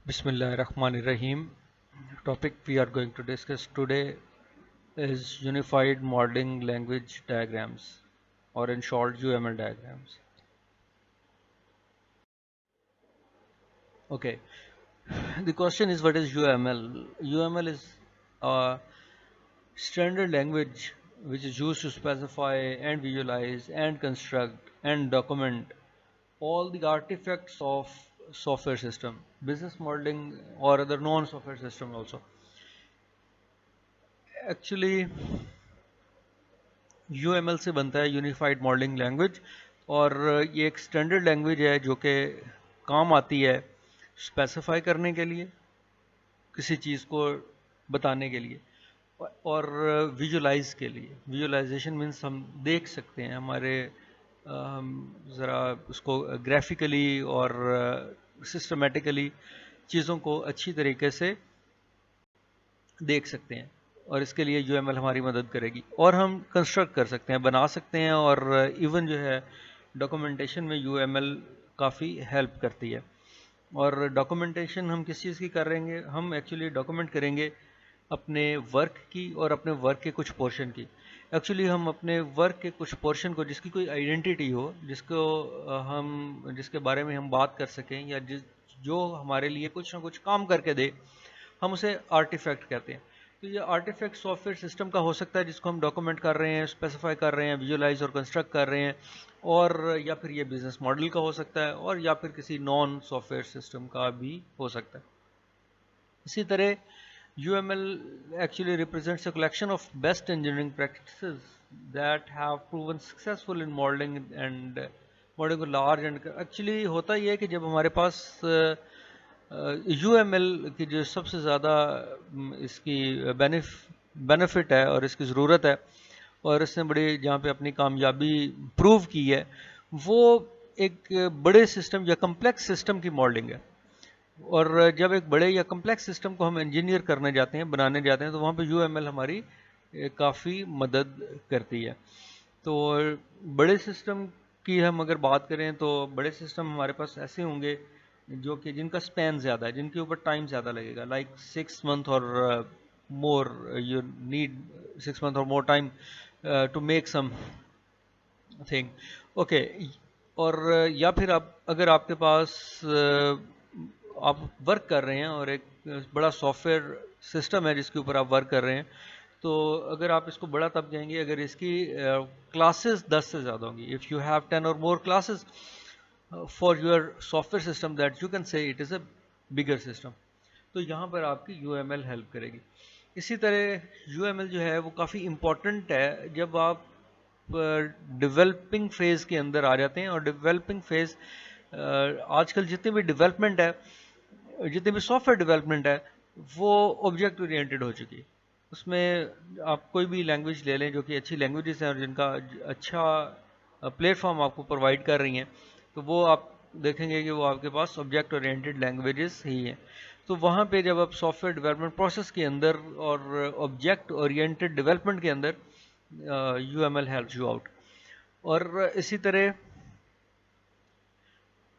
Bismillahirrahmanirrahim. Topic we are going to discuss today is Unified Modeling Language Diagrams, or in short, UML diagrams. Okay, the question is, what is UML? UML is a standard language which is used to specify and visualize and construct and document all the artifacts of software system, business modeling or other non-software system also. Actually, UML से बनता है unified modelling language, और ये एक standard language है जो कि काम आती है स्पेसिफाई करने के लिए, किसी चीज़ को बताने के लिए, और विजुलाइज के लिए। विजुलाइजेशन मीन्स हम देख सकते हैं, हमारे हम ज़रा उसको ग्राफिकली और सिस्टमेटिकली चीज़ों को अच्छी तरीके से देख सकते हैं, और इसके लिए UML हमारी मदद करेगी। और हम कंस्ट्रक्ट कर सकते हैं, बना सकते हैं, और इवन जो है डॉक्यूमेंटेशन में UML काफ़ी हेल्प करती है। और डॉक्यूमेंटेशन हम किस चीज़ की करेंगे? हम एक्चुअली डॉक्यूमेंट करेंगे अपने वर्क की और अपने वर्क के कुछ पोर्शन की। एक्चुअली हम अपने वर्क के कुछ पोर्शन को, जिसकी कोई आइडेंटिटी हो, जिसको हम जिसके बारे में हम बात कर सकें, या जो हमारे लिए कुछ ना कुछ काम करके दे, हम उसे आर्टिफैक्ट कहते हैं। तो ये आर्टिफैक्ट सॉफ्टवेयर सिस्टम का हो सकता है जिसको हम डॉक्यूमेंट कर रहे हैं, स्पेसिफाई कर रहे हैं, विजुलाइज और कंस्ट्रक्ट कर रहे हैं, और या फिर ये बिजनेस मॉडल का हो सकता है, और या फिर किसी नॉन सॉफ्टवेयर सिस्टम का भी हो सकता है। इसी तरह UML actually represents a collection of best engineering practices that have proven successful in modeling and modeling को large and actually होता ये है कि जब हमारे पास UML की जो सबसे ज़्यादा इसकी बेनिफिट है और इसकी ज़रूरत है, और इसने बड़ी जहाँ पे अपनी कामयाबी प्रूव की है, वो एक बड़े सिस्टम या कम्प्लेक्स सिस्टम की मॉडलिंग है। और जब एक बड़े या कम्प्लेक्स सिस्टम को हम इंजीनियर करने जाते हैं, बनाने जाते हैं, तो वहाँ पे UML हमारी काफ़ी मदद करती है। तो बड़े सिस्टम की हम अगर बात करें, तो बड़े सिस्टम हमारे पास ऐसे होंगे जो कि जिनका स्पैन ज़्यादा है, जिनके ऊपर टाइम ज़्यादा लगेगा, लाइक 6 मंथ और मोर, यू नीड 6 मंथ और more time to make something. Okay, और या फिर आप अगर आपके पास आप वर्क कर रहे हैं और एक बड़ा सॉफ्टवेयर सिस्टम है जिसके ऊपर आप वर्क कर रहे हैं, तो अगर आप इसको बड़ा तब कहेंगे अगर इसकी क्लासेस 10 से ज़्यादा होंगी। इफ़ यू हैव 10 और more classes for your software system, that you can say it is a bigger system. तो यहाँ पर आपकी UML हेल्प करेगी। इसी तरह UML जो है वो काफ़ी इम्पोर्टेंट है जब आप डेवलपिंग फेज़ के अंदर आ जाते हैं। और डेवलपिंग फेज़ आजकल जितनी भी डेवलपमेंट है, जितनी भी सॉफ्टवेयर डेवलपमेंट है, वो ऑब्जेक्ट ओरिएंटेड हो चुकी है। उसमें आप कोई भी लैंग्वेज ले लें जो कि अच्छी लैंग्वेजेस हैं और जिनका अच्छा प्लेटफॉर्म आपको प्रोवाइड कर रही हैं, तो वो आप देखेंगे कि वो आपके पास ऑब्जेक्ट ओरिएंटेड लैंग्वेजेस ही हैं। तो वहाँ पे जब आप सॉफ्टवेयर डेवलपमेंट प्रोसेस के अंदर और ऑब्जेक्ट ओरिएंटेड डेवलपमेंट के अंदर UML हेल्प्स यू आउट। और इसी तरह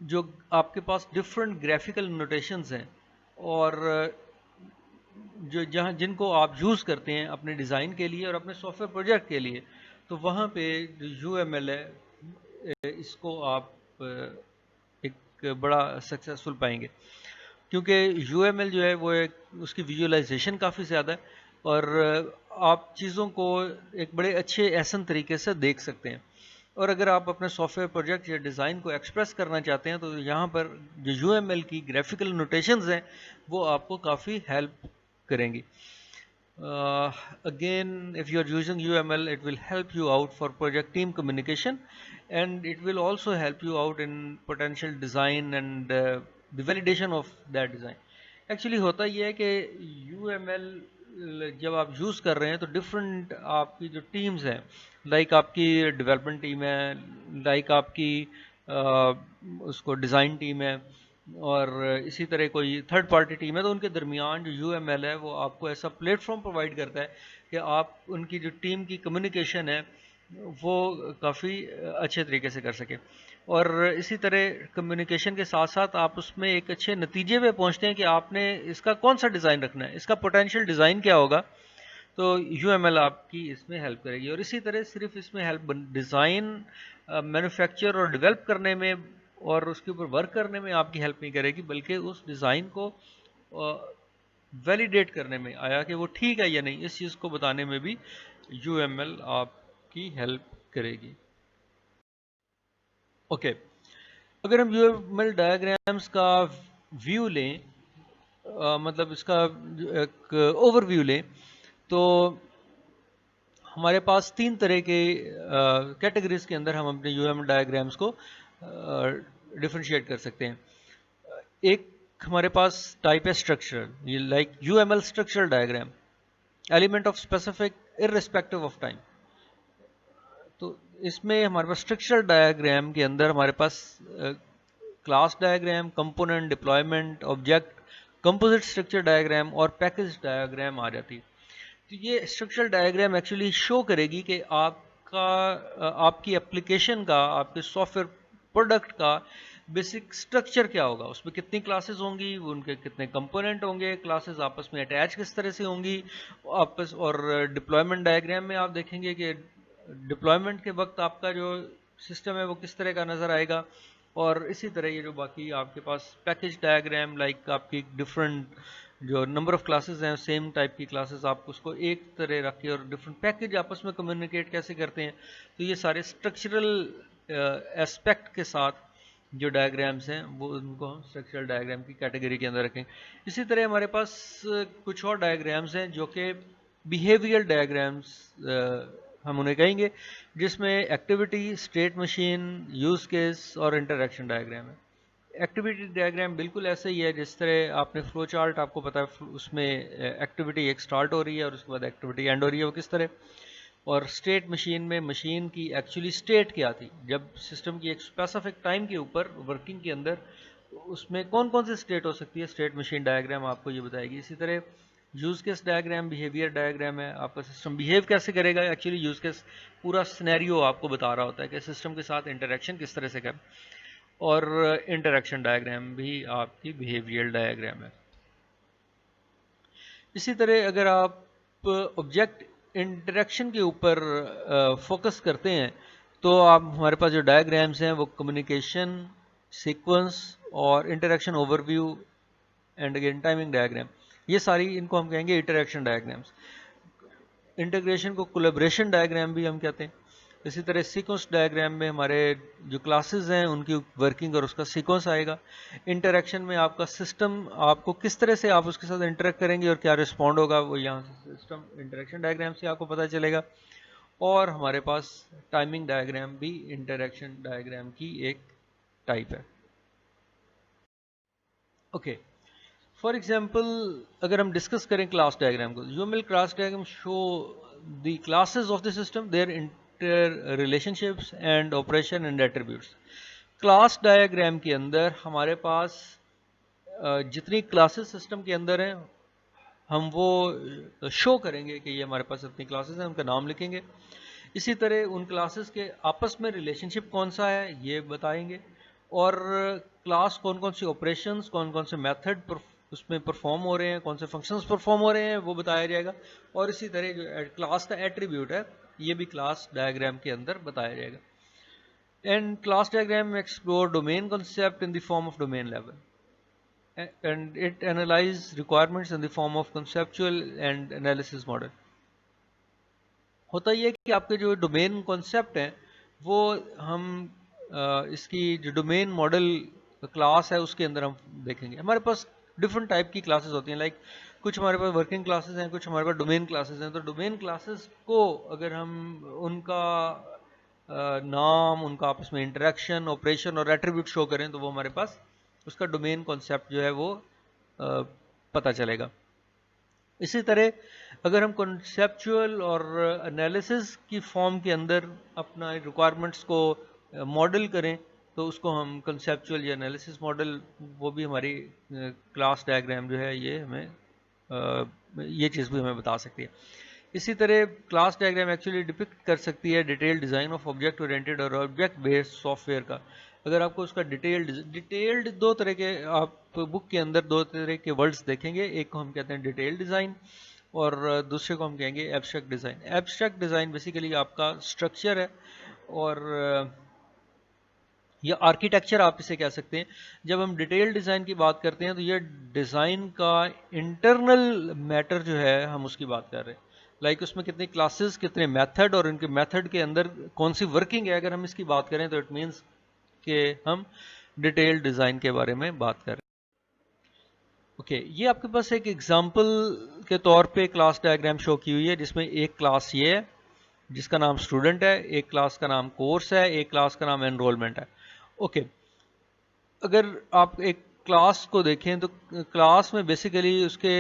जो आपके पास डिफरेंट ग्राफिकल नोटेशंस हैं, और जो जहाँ जिनको आप यूज़ करते हैं अपने डिज़ाइन के लिए और अपने सॉफ्टवेयर प्रोजेक्ट के लिए, तो वहाँ पे जो UML है, इसको आप एक बड़ा सक्सेसफुल पाएंगे, क्योंकि UML जो है वो एक उसकी विजुअलाइजेशन काफ़ी ज़्यादा है, और आप चीज़ों को एक बड़े अच्छे एहसन तरीके से देख सकते हैं। और अगर आप अपने सॉफ्टवेयर प्रोजेक्ट या डिज़ाइन को एक्सप्रेस करना चाहते हैं, तो यहाँ पर जो UML की ग्राफिकल नोटेशंस हैं वो आपको काफ़ी हेल्प करेंगी। Again, if you are using UML, it will help you out for project team communication, and it will also help you out in potential design and the validation of that design. Actually होता ये है कि UML जब आप use कर रहे हैं, तो डिफरेंट आपकी जो टीम्स हैं, लाइक आपकी डेवलपमेंट टीम है, लाइक आपकी उसको डिज़ाइन टीम है, और इसी तरह कोई थर्ड पार्टी टीम है, तो उनके दरमियान जो UML है वो आपको ऐसा प्लेटफॉर्म प्रोवाइड करता है कि आप उनकी जो टीम की कम्युनिकेशन है वो काफ़ी अच्छे तरीके से कर सकें। और इसी तरह कम्युनिकेशन के साथ साथ आप उसमें एक अच्छे नतीजे पे पहुंचते हैं कि आपने इसका कौन सा डिज़ाइन रखना है, इसका पोटेंशियल डिज़ाइन क्या होगा। तो UML आपकी इसमें हेल्प करेगी। और इसी तरह सिर्फ इसमें हेल्प डिज़ाइन, मैन्युफैक्चर और डेवलप करने में और उसके ऊपर वर्क करने में आपकी हेल्प नहीं करेगी, बल्कि उस डिज़ाइन को वैलिडेट करने में आया कि वो ठीक है या नहीं, इस चीज़ को बताने में भी UML आपकी हेल्प करेगी। ओके, अगर हम UML डायग्राम्स का व्यू लें, मतलब इसका एक ओवरव्यू लें, तो हमारे पास 3 तरह के कैटेगरीज के अंदर हम अपने UML डायग्राम्स को डिफरेंशिएट कर सकते हैं। एक हमारे पास टाइप है structural, like UML structural diagram, element of specific irrespective of time. तो इसमें हमारे पास स्ट्रक्चरल डायग्राम के अंदर हमारे पास class diagram, component, deployment, object, composite structure diagram और पैकेज डायग्राम आ जाती है। तो ये स्ट्रक्चरल डायग्राम एक्चुअली शो करेगी कि आपका आपकी एप्लीकेशन का, आपके सॉफ्टवेयर प्रोडक्ट का बेसिक स्ट्रक्चर क्या होगा, उसमें कितनी क्लासेस होंगी, उनके कितने कंपोनेंट होंगे, क्लासेस आपस में अटैच किस तरह से होंगी आपस। और डिप्लॉयमेंट डायग्राम में आप देखेंगे कि डिप्लॉयमेंट के वक्त आपका जो सिस्टम है वो किस तरह का नज़र आएगा। और इसी तरह ये जो बाकी आपके पास पैकेज डायग्राम, लाइक आपकी डिफरेंट जो नंबर ऑफ क्लासेस हैं, सेम टाइप की क्लासेस, आप उसको एक तरह रख के और डिफरेंट पैकेज आपस में कम्युनिकेट कैसे करते हैं। तो ये सारे स्ट्रक्चरल एस्पेक्ट के साथ जो डायग्राम्स हैं वो उनको हम स्ट्रक्चरल डायग्राम की कैटेगरी के अंदर रखें। इसी तरह हमारे पास कुछ और डायग्राम्स हैं जो कि बिहेवियर डायग्राम्स हम उन्हें कहेंगे, जिसमें activity, state machine, use case और इंटरैक्शन डायग्राम है। एक्टिविटी डायग्राम बिल्कुल ऐसे ही है जिस तरह आपने फ्लो चार्ट, आपको पता है उसमें एक्टिविटी एक स्टार्ट हो रही है और उसके बाद एक्टिविटी एंड हो रही है, वो किस तरह। और स्टेट मशीन में मशीन की एक्चुअली स्टेट क्या थी जब सिस्टम की एक स्पेसिफिक टाइम के ऊपर वर्किंग के अंदर, उसमें कौन कौन सी स्टेट हो सकती है, स्टेट मशीन डायग्राम आपको ये बताएगी। इसी तरह use case diagram behaviour diagram है, आपका सिस्टम बिहेव कैसे करेगा। एक्चुअली यूज केस पूरा सिनेरियो आपको बता रहा होता है कि सिस्टम के साथ इंटरेक्शन किस तरह से कर। और इंटरेक्शन डायग्राम भी आपकी बिहेवियरल डायग्राम है। इसी तरह अगर आप ऑब्जेक्ट इंटरेक्शन के ऊपर फोकस करते हैं तो आप हमारे पास जो डायग्राम्स हैं वो कम्युनिकेशन, सीक्वेंस और interaction overview and again timing diagram, ये सारी इनको हम कहेंगे इंटरेक्शन डायग्राम्स। इंटीग्रेशन को कोलैबोरेशन डायग्राम भी हम कहते हैं। इसी तरह सीक्वेंस डायग्राम में हमारे जो क्लासेस हैं उनकी वर्किंग और उसका सीक्वेंस आएगा। इंटरेक्शन में आपका सिस्टम, आपको किस तरह से आप उसके साथ इंटरेक्ट करेंगे और क्या रिस्पॉन्ड होगा, वो यहाँ से सिस्टम इंटरेक्शन डायग्राम से आपको पता चलेगा। और हमारे पास टाइमिंग डायग्राम भी इंटरेक्शन डायग्राम की एक टाइप है। ओके, फॉर एग्जाम्पल अगर हम डिस्कस करें क्लास डायग्राम को, UML class diagram show the classes of the system, their inter relationships and operation and attributes. Class diagram के अंदर हमारे पास जितनी क्लासेस सिस्टम के अंदर हैं हम वो शो करेंगे कि ये हमारे पास इतनी क्लासेस हैं, उनका नाम लिखेंगे। इसी तरह उन क्लासेस के आपस में रिलेशनशिप कौन सा है ये बताएंगे। और क्लास कौन कौन से ऑपरेशंस, कौन कौन से मेथड उसमें परफॉर्म हो रहे हैं, कौन से फंक्शंस परफॉर्म हो रहे हैं वो बताया जाएगा। और इसी तरह जो क्लास का एट्रीब्यूट है ये भी क्लास डायग्राम के अंदर बताया जाएगा। And class diagram explore domain concept in the form of domain level, and it analyze requirements in the form of conceptual and analysis model। होता ये कि आपके जो डोमेन कॉन्सेप्ट हैं वो हम इसकी जो डोमेन मॉडल क्लास है उसके अंदर हम देखेंगे। हमारे पास डिफरेंट टाइप की क्लासेस होती हैं, लाइक कुछ हमारे पास वर्किंग क्लासेस हैं, कुछ हमारे पास डोमेन क्लासेस हैं। तो डोमेन क्लासेस को अगर हम उनका नाम, उनका आपस में इंटरेक्शन, ऑपरेशन और एट्रीब्यूट शो करें तो वो हमारे पास उसका डोमेन कॉन्सेप्ट जो है वो पता चलेगा। इसी तरह अगर हम कॉन्सेप्चुअल और एनालिसिस की फॉर्म के अंदर अपना रिक्वायरमेंट्स को मॉडल करें तो उसको हम कॉन्सेप्चुअल या एनालिसिस मॉडल, वो भी हमारी क्लास डायग्राम जो है ये हमें ये चीज़ भी हमें बता सकती है। इसी तरह क्लास डायग्राम एक्चुअली डिपिक्ट कर सकती है detail design of object oriented और ऑब्जेक्ट बेस्ड सॉफ्टवेयर का। अगर आपको उसका डिटेल्ड दो तरह के, आप बुक के अंदर दो तरह के वर्ड्स देखेंगे, एक को हम कहते हैं डिटेल्ड डिज़ाइन और दूसरे को हम कहेंगे abstract design. Abstract design basically आपका स्ट्रक्चर है और या आर्किटेक्चर आप इसे कह सकते हैं। जब हम डिटेल डिज़ाइन की बात करते हैं तो ये डिज़ाइन का इंटरनल मैटर जो है हम उसकी बात कर रहे हैं, लाइक उसमें कितनी क्लासेस, कितने मेथड और उनके मेथड के अंदर कौन सी वर्किंग है, अगर हम इसकी बात करें तो इट मीन्स कि हम डिटेल डिज़ाइन के बारे में बात कर रहे हैं। ओके, ये आपके पास एक एग्जाम्पल के तौर पे क्लास डायग्राम शो की हुई है, जिसमें एक क्लास ये है जिसका नाम स्टूडेंट है, एक क्लास का नाम कोर्स है, एक क्लास का नाम एनरोलमेंट है। ओके, अगर आप एक क्लास को देखें तो क्लास में बेसिकली उसके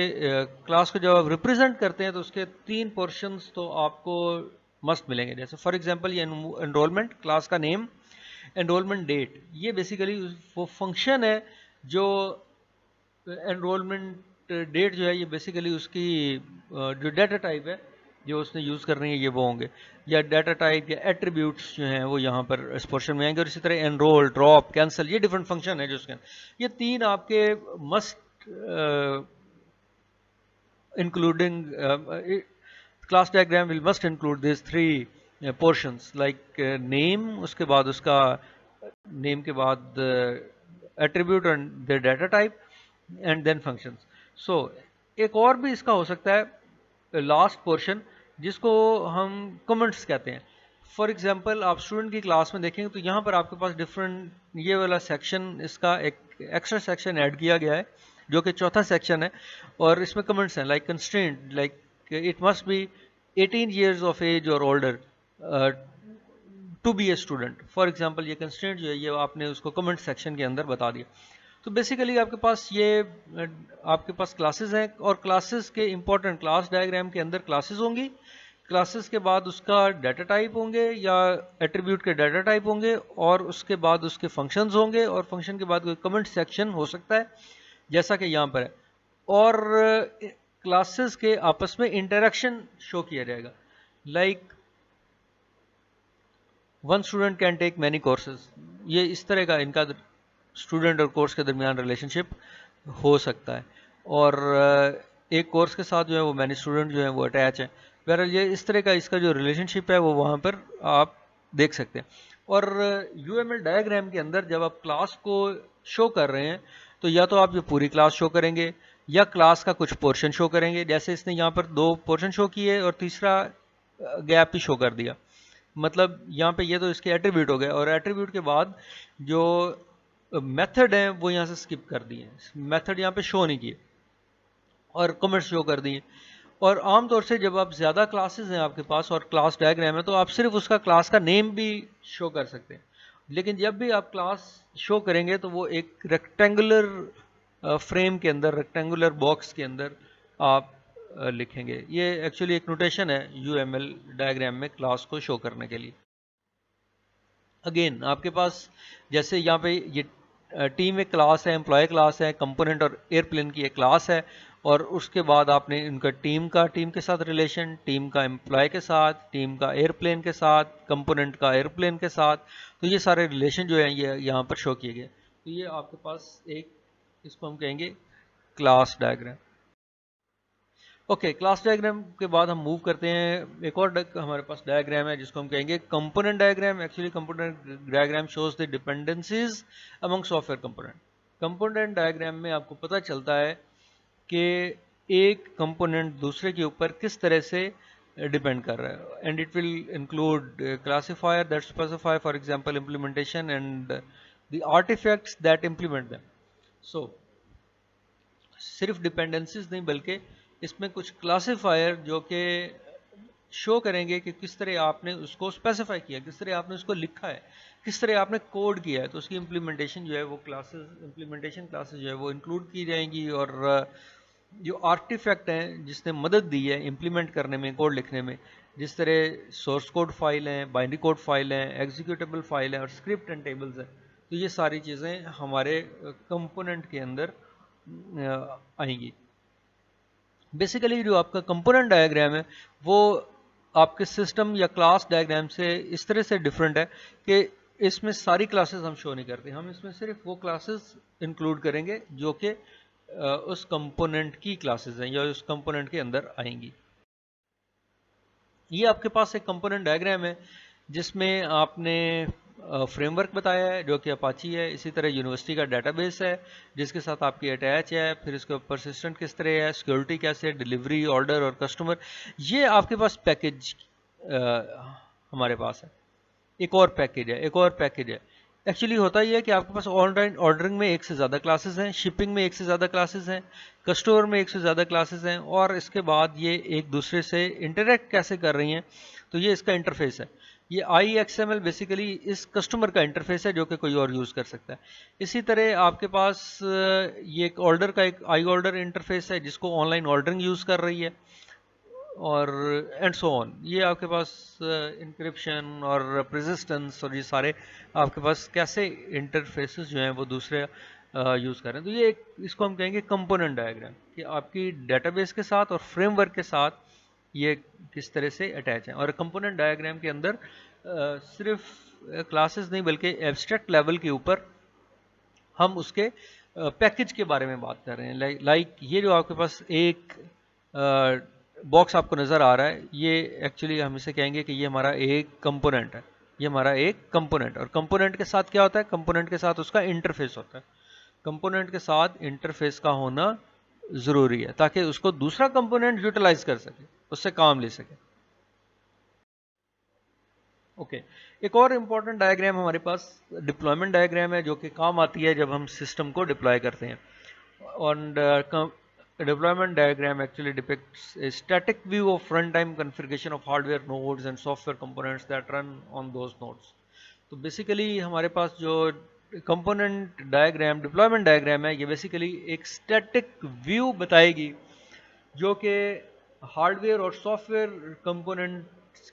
क्लास को जब आप रिप्रेजेंट करते हैं तो उसके तीन पोर्शंस तो आपको मस्ट मिलेंगे। जैसे फॉर एग्जांपल ये एनरोलमेंट, क्लास का नेम, एनरोलमेंट डेट, ये बेसिकली वो फंक्शन है जो एनरोलमेंट डेट जो है ये बेसिकली उसकी जो डाटा टाइप है जो उसने यूज़ करनी है ये वो होंगे, या डाटा टाइप या एट्रीब्यूट्स जो हैं वो यहाँ पर इस पोर्शन में आएंगे। और इसी तरह एनरोल, ड्रॉप, कैंसिल, ये डिफरेंट फंक्शन है जो उसके, ये तीन आपके must including class diagram will must include this three portions, like name, उसके बाद उसका नेम के बाद attribute and the data type and then functions. So एक और भी इसका हो सकता है लास्ट पोर्शन जिसको हम कमेंट्स कहते हैं। फॉर एग्जांपल आप स्टूडेंट की क्लास में देखेंगे तो यहाँ पर आपके पास डिफरेंट ये वाला सेक्शन, इसका एक एक्स्ट्रा सेक्शन ऐड किया गया है जो कि चौथा सेक्शन है और इसमें कमेंट्स हैं, like constraint, like it must be 18 years of age or older to be a student. For example ये कंस्ट्रेंट जो है ये आपने उसको कमेंट सेक्शन के अंदर बता दिया। तो बेसिकली आपके पास ये आपके पास क्लासेस हैं और क्लासेस के इंपॉर्टेंट, क्लास डायग्राम के अंदर क्लासेस होंगी, क्लासेस के बाद उसका डाटा टाइप होंगे या एट्रीब्यूट के डाटा टाइप होंगे और उसके बाद उसके फंक्शंस होंगे और फंक्शन के बाद कोई कमेंट सेक्शन हो सकता है जैसा कि यहाँ पर है। और क्लासेस के आपस में इंटरेक्शन शो किया जाएगा, like one student can take many courses, ये इस तरह का इनका स्टूडेंट और कोर्स के दरमियान रिलेशनशिप हो सकता है। और एक कोर्स के साथ जो है वो मैनी स्टूडेंट जो है वो अटैच है। बहरहाल ये इस तरह का इसका जो रिलेशनशिप है वो वहाँ पर आप देख सकते हैं। और यूएमएल डायग्राम के अंदर जब आप क्लास को शो कर रहे हैं तो या तो आप ये पूरी क्लास शो करेंगे या क्लास का कुछ पोर्शन शो करेंगे, जैसे इसने यहाँ पर दो पोर्शन शो किए और तीसरा गैप ही शो कर दिया। मतलब यहाँ पे ये तो इसके एट्रीब्यूट हो गए और एट्रीब्यूट के बाद जो मेथड है वो यहाँ से स्किप कर दिए, मेथड यहाँ पे शो नहीं किए और कमेंट्स शो कर दिए। और आमतौर से जब आप ज़्यादा क्लासेस हैं आपके पास और क्लास डायग्राम है तो आप सिर्फ उसका क्लास का नेम भी शो कर सकते हैं, लेकिन जब भी आप क्लास शो करेंगे तो वो एक रेक्टेंगुलर फ्रेम के अंदर, रेक्टेंगुलर बॉक्स के अंदर आप लिखेंगे। ये एक्चुअली एक नोटेशन है यूएमएल डायग्राम में क्लास को शो करने के लिए। अगेन आपके पास जैसे यहाँ पे ये टीम एक क्लास है, एम्प्लॉय क्लास है, कंपोनेंट और एयरप्लेन की एक क्लास है और उसके बाद आपने इनका टीम के साथ रिलेशन, टीम का एम्प्लॉय के साथ, टीम का एयरप्लेन के साथ, कंपोनेंट का एयरप्लेन के साथ, तो ये सारे रिलेशन जो हैं ये यहाँ पर शो किए गए। तो ये आपके पास एक, इसको हम कहेंगे class diagram. Okay, class diagram के बाद हम मूव करते हैं, एक और हमारे पास डायग्राम है जिसको हम कहेंगे component diagram. Actually component diagram shows the dependencies among software component. Component diagram में आपको पता चलता है कि एक कंपोनेंट दूसरे के ऊपर किस तरह से डिपेंड कर रहा है, and it will include classifier that specify for example implementation and the artifacts that implement them. So सिर्फ डिपेंडेंसीज नहीं बल्कि इसमें कुछ क्लासिफायर जो कि शो करेंगे कि किस तरह आपने उसको स्पेसिफाई किया, किस तरह आपने उसको लिखा है, किस तरह आपने कोड किया है, तो उसकी इम्प्लीमेंटेशन जो है वो क्लासेस, इम्प्लीमेंटेशन क्लासेस जो है वो इंक्लूड की जाएंगी। और जो आर्टिफैक्ट हैं जिसने मदद दी है इम्प्लीमेंट करने में, कोड लिखने में, जिस तरह सोर्स कोड फाइल हैं, बाइनरी कोड फाइल हैं, एग्जीक्यूटेबल फाइल हैं और स्क्रिप्ट एंड टेबल्स हैं, तो ये सारी चीज़ें हमारे कंपोनेंट के अंदर आएंगी। बेसिकली जो आपका कंपोनेंट डायग्राम है वो आपके सिस्टम या क्लास डायग्राम से इस तरह से डिफरेंट है कि इसमें सारी क्लासेस हम शो नहीं करते, हम इसमें सिर्फ वो क्लासेस इंक्लूड करेंगे जो कि उस कंपोनेंट की क्लासेस हैं या उस कंपोनेंट के अंदर आएंगी। ये आपके पास एक कंपोनेंट डायग्राम है जिसमें आपने फ्रेमवर्क बताया है जो कि अपाची है, इसी तरह यूनिवर्सिटी का डेटाबेस है जिसके साथ आपकी अटैच है, फिर इसके ऊपर परसिस्टेंट किस तरह है, सिक्योरिटी कैसे, डिलीवरी, ऑर्डर और कस्टमर। ये आपके पास पैकेज हमारे पास है। एक और पैकेज है, एक और पैकेज है। एक्चुअली होता ही है कि आपके पास ऑनलाइन ऑर्डरिंग में एक से ज़्यादा क्लासेस हैं, शिपिंग में एक से ज़्यादा क्लासेस हैं, कस्टमर में एक से ज़्यादा क्लासेस हैं, और इसके बाद ये एक दूसरे से इंटरेक्ट कैसे कर रही हैं, तो ये इसका इंटरफेस है। ये IXML बेसिकली इस कस्टमर का इंटरफेस है जो कि कोई और यूज़ कर सकता है। इसी तरह आपके पास ये एक ऑर्डर का एक आई ऑर्डर इंटरफेस है जिसको ऑनलाइन ऑर्डरिंग यूज़ कर रही है, और एंड सो ऑन। ये आपके पास इंक्रिप्शन और रेजिस्टेंस और ये सारे आपके पास कैसे इंटरफेसेस जो हैं वो दूसरे यूज़ कर रहे हैं। तो ये इसको हम कहेंगे कंपोनेंट डायग्राम, कि आपकी डेटाबेस के साथ और फ्रेमवर्क के साथ ये किस तरह से अटैच है। और कंपोनेंट डायग्राम के अंदर सिर्फ क्लासेस नहीं बल्कि एब्स्ट्रैक्ट लेवल के ऊपर हम उसके पैकेज के बारे में बात कर रहे हैं। लाइक ये जो आपके पास एक बॉक्स आपको नज़र आ रहा है, ये एक्चुअली हम इसे कहेंगे कि ये हमारा एक कंपोनेंट है। ये हमारा एक कंपोनेंट, और कंपोनेंट के साथ क्या होता है, कंपोनेंट के साथ उसका इंटरफेस होता है। कंपोनेंट के साथ इंटरफेस का होना ज़रूरी है ताकि उसको दूसरा कंपोनेंट यूटिलाइज कर सके, उससे काम ले सके। ओके एक और इम्पॉर्टेंट डायग्राम हमारे पास डिप्लॉयमेंट डायग्राम है जो कि काम आती है जब हम सिस्टम को डिप्लॉय करते हैं। और deployment diagram actually depicts a static view of runtime configuration of hardware nodes and software components that run on those nodes. तो बेसिकली हमारे पास जो कंपोनेंट डायग्राम डिप्लॉयमेंट डायग्राम है, ये बेसिकली एक स्टैटिक व्यू बताएगी जो कि हार्डवेयर और सॉफ्टवेयर कंपोनेंट्स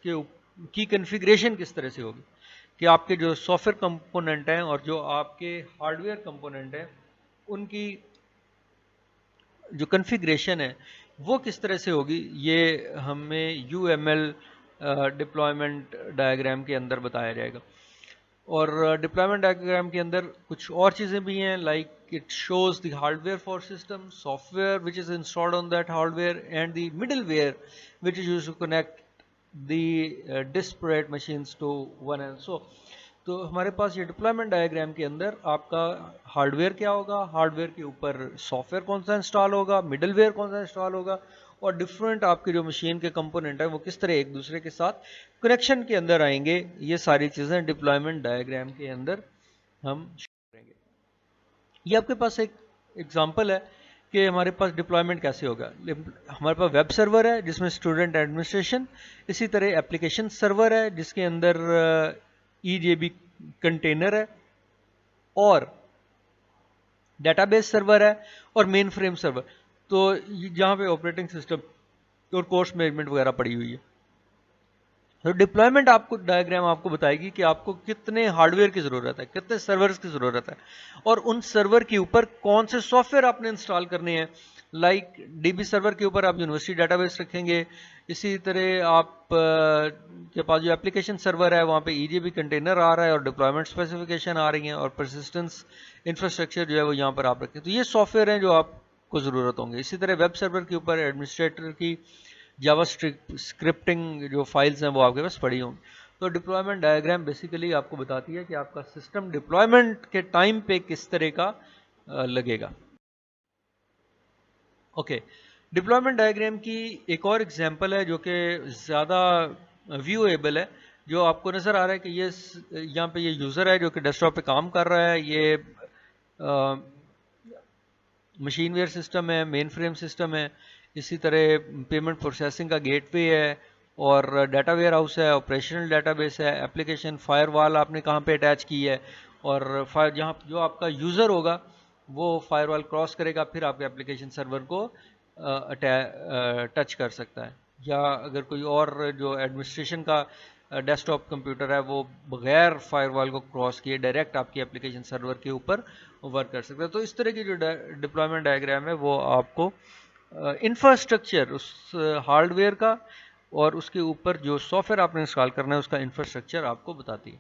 की कन्फिग्रेशन किस तरह से होगी, कि आपके जो सॉफ्टवेयर कंपोनेंट हैं और जो आपके हार्डवेयर कंपोनेंट हैं उनकी जो कन्फिग्रेशन है वो किस तरह से होगी। ये हमें UML डिप्लॉयमेंट डायग्राम के अंदर बताया जाएगा। और डिप्लॉयमेंट डायग्राम के अंदर कुछ और चीज़ें भी हैं, like it shows the hardware for system, software which is installed on that hardware, and the middleware which is used to connect the disparate machines to one and so. तो हमारे पास ये डिप्लॉयमेंट डायग्राम के अंदर आपका hardware क्या होगा, hardware के ऊपर सॉफ्टवेयर कौन सा इंस्टॉल होगा, मिडलवेयर कौन सा इंस्टॉल होगा, और डिफरेंट आपके जो मशीन के कंपोनेंट है वो किस तरह एक दूसरे के साथ कनेक्शन के अंदर आएंगे। ये सारी चीज़ें डिप्लॉयमेंट डायग्राम के अंदर हम करेंगे। ये आपके पास एक एग्जांपल है कि हमारे पास डिप्लॉयमेंट कैसे होगा। हमारे पास वेब सर्वर है जिसमें स्टूडेंट एडमिनिस्ट्रेशन, इसी तरह एप्लीकेशन सर्वर है जिसके अंदर EJB कंटेनर है, और डेटाबेस सर्वर है, और मेन फ्रेम सर्वर। तो जहाँ पे ऑपरेटिंग सिस्टम और कोर्स मैनेजमेंट वगैरह पड़ी हुई है। तो डिप्लॉयमेंट आपको डायग्राम आपको बताएगी कि आपको कितने हार्डवेयर की ज़रूरत है, कितने सर्वर्स की ज़रूरत है, और उन सर्वर के ऊपर कौन से सॉफ्टवेयर आपने इंस्टॉल करने हैं। लाइक DB सर्वर के ऊपर आप यूनिवर्सिटी डेटाबेस रखेंगे, इसी तरह आप के पास जो एप्लीकेशन सर्वर है वहाँ पे EJB कंटेनर आ रहा है और डिप्लॉयमेंट स्पेसिफिकेशन आ रही हैं, और परसिस्टेंस इंफ्रास्ट्रक्चर जो है वो यहाँ पर आप रखें। तो ये सॉफ्टवेयर हैं जो आपको ज़रूरत होंगे। इसी तरह वेब सर्वर के ऊपर एडमिनिस्ट्रेटर की जावा स्क्रिप्टिंग जो फाइल्स हैं वो आपके पास पड़ी होंगी। तो डिप्लॉयमेंट डायग्राम बेसिकली आपको बताती है कि आपका सिस्टम डिप्लॉयमेंट के टाइम पे किस तरह का लगेगा। ओके डिप्लॉयमेंट डायग्राम की एक और एग्जांपल है जो कि ज़्यादा व्यूएबल है, जो आपको नज़र आ रहा है कि ये यहाँ पे ये यूज़र है जो कि डेस्कटॉप पे काम कर रहा है। ये मशीनवेयर सिस्टम है, मेन फ्रेम सिस्टम है, इसी तरह पेमेंट प्रोसेसिंग का गेटवे है, और डाटा वेयर हाउस है, ऑपरेशनल डाटाबेस है, एप्लीकेशन फायरवॉल आपने कहाँ पे अटैच की है, और जहाँ जो आपका यूज़र होगा वो फायरवॉल क्रॉस करेगा फिर आपके एप्लीकेशन सर्वर को टच कर सकता है। या अगर कोई और जो एडमिनिस्ट्रेशन का डेस्कटॉप कंप्यूटर है वो बगैर फायरवॉल को क्रॉस किए डायरेक्ट आपकी एप्लीकेशन सर्वर के ऊपर वर्क कर सकता है। तो इस तरह की जो डिप्लॉयमेंट डायग्राम है वो आपको इंफ्रास्ट्रक्चर उस हार्डवेयर का और उसके ऊपर जो सॉफ्टवेयर आपने इंस्टॉल करना है उसका इंफ्रास्ट्रक्चर आपको बताती है।